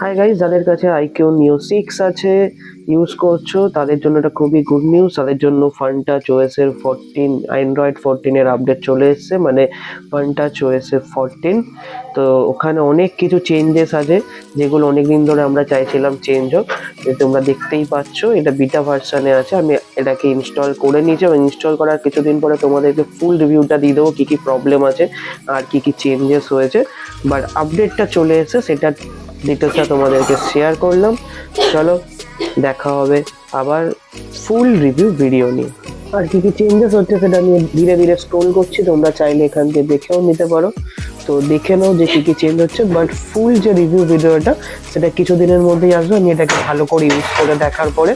Hi guys, যাদের কাছে IQ নিও 6 আছে ইউজ করছো তাদের জন্য এটা খুবই গুড নিউজ। তাদের জন্য ফানটাচ ওএস এর 14 অ্যান্ড্রয়েড 14 এর আপডেট চলে এসেছে, মানে ফানটাচ ওএস এর 14। তো ওখানে অনেক কিছু চেঞ্জেস আছে যেগুলো অনেকদিন ধরে আমরা চাইছিলাম চেঞ্জ হোক। তোমরা দেখতেই পাচ্ছ এটা বিটা ভার্সনে আছে। আমি এটাকে ইনস্টল করে নিয়েছি এবং ইনস্টল করার কিছুদিন পরে তোমাদেরকে ফুল রিভিউটা দিয়ে দেবো কি কি প্রবলেম আছে আর কি কি চেঞ্জেস হয়েছে। বাট আপডেটটা চলে এসেছে, সেটা ডিটেলসটা তোমাদেরকে শেয়ার করলাম। চলো দেখা হবে আবার ফুল রিভিউ ভিডিও নিয়ে। আর কি কি চেঞ্জেস হচ্ছে সেটা নিয়ে ধীরে ধীরে স্ক্রোল করছি, তোমরা চাইলে এখান থেকে দেখেও নিতে পারো। তো দেখে নাও যে কি কি চেঞ্জ হচ্ছে, বাট ফুল যে রিভিউ ভিডিওটা সেটা কিছুদিনের মধ্যেই আসবে। আমি এটাকে ভালো করে ইউজ করে দেখার পরে